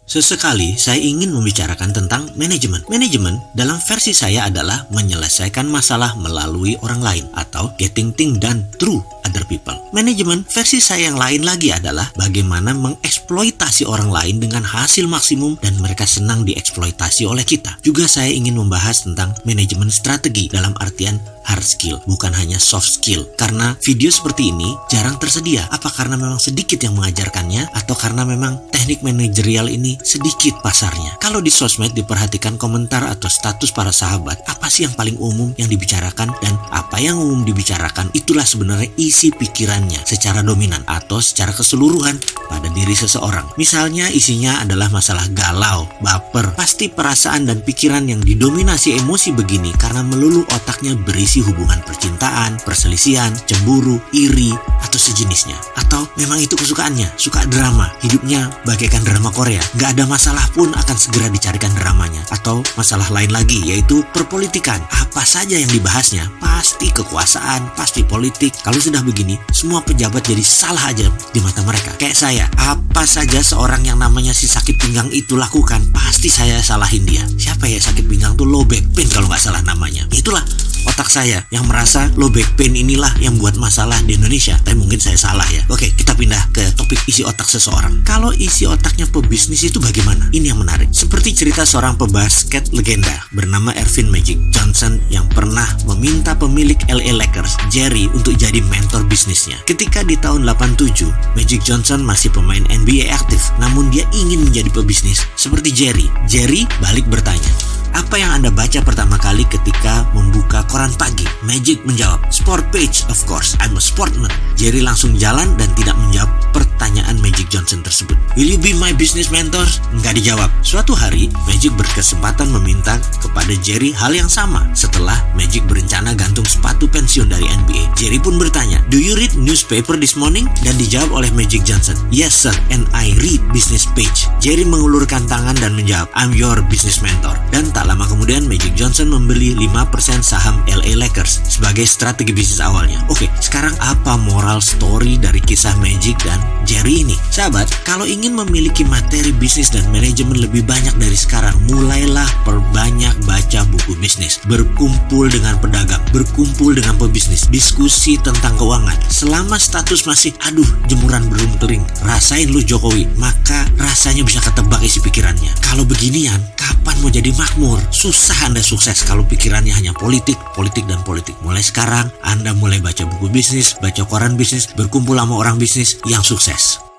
Sesekali saya ingin membicarakan tentang manajemen. Manajemen dalam versi saya adalah menyelesaikan masalah melalui orang lain atau getting things done through other people. Manajemen versi saya yang lain lagi adalah bagaimana mengeksploitasi orang lain dengan hasil maksimum dan mereka senang dieksploitasi oleh kita. Juga saya ingin membahas tentang manajemen strategi dalam artian hard skill, bukan hanya soft skill. Karena video seperti ini jarang tersedia. Apa karena memang sedikit yang mengajarkannya atau karena memang teknik manajerial ini sedikit pasarnya? Kalau di sosmed diperhatikan komentar atau status para sahabat, apa sih yang paling umum yang dibicarakan, dan apa yang umum dibicarakan itulah sebenarnya isi pikirannya secara dominan atau secara keseluruhan pada diri seseorang. Misalnya isinya adalah masalah galau, baper. Pasti perasaan dan pikiran yang didominasi emosi begini karena melulu otaknya berisi hubungan percintaan, perselisihan, cemburu, iri, atau sejenisnya. Atau memang itu kesukaannya, suka drama, hidupnya bagaikan drama Korea. Gak ada masalah pun akan segera dicarikan dramanya. Atau masalah lain lagi, yaitu perpolitikan. Apa saja yang dibahasnya, pasti kekuasaan, pasti politik. Kalau sudah begini, semua pejabat jadi salah aja di mata mereka. Kayak saya, apa saja seorang yang namanya si sakit pinggang itu lakukan, pasti saya salahin dia. Siapa ya sakit pinggang tuh? Low back pain kalau nggak salah namanya. Itulah otak saya yang merasa low back pain inilah yang buat masalah di Indonesia. Tapi mungkin saya salah ya. Oke, kita pindah ke topik isi otak seseorang. Kalau isi otaknya pebisnis itu bagaimana? Ini yang menarik. Seperti cerita seorang pebasket legenda bernama Earvin Magic Johnson yang pernah meminta pemilik LA Lakers, Jerry, untuk jadi mentor bisnisnya. Ketika di tahun 87, Magic Johnson masih pemain NBA aktif, namun dia ingin menjadi pebisnis seperti Jerry. Jerry balik bertanya, "Apa yang Anda baca pertama kali ketika membuka koran pagi?" Magic menjawab, "Sport page, of course. I'm a sportsman." Jerry langsung jalan dan tidak menjawab pertanyaan Magic Johnson tersebut. "Will you be my business mentor?" Nggak dijawab. Suatu hari, Magic berkesempatan meminta kepada Jerry hal yang sama setelah Magic berencana gantung sepatu pensiun dari NBA. Jerry pun bertanya, "Do you read newspaper this morning?" Dan dijawab oleh Magic Johnson, "Yes sir, and I read business page." Jerry mengulurkan tangan dan menjawab, "I'm your business mentor." Dan tak lama kemudian Magic Johnson membeli 5% saham LA Lakers sebagai strategi bisnis awalnya. Oke, sekarang apa moral story dari kisah Magic dan Jerry ini? Sahabat, kalau ingin memiliki materi bisnis dan manajemen lebih banyak dari sekarang, mulailah perbanyak baca buku bisnis. Berkumpul dengan pedagang, berkumpul dengan pebisnis, diskusi tentang keuangan. Selama status masih, aduh, jemuran belum kering, rasain lu Jokowi, maka rasanya bisa ketebak isi pikirannya. Kalau beginian, kapan mau jadi makmur? Susah Anda sukses kalau pikirannya hanya politik, politik, dan politik. Mulai sekarang, Anda mulai baca buku bisnis, baca koran bisnis, berkumpul sama orang bisnis yang sukses.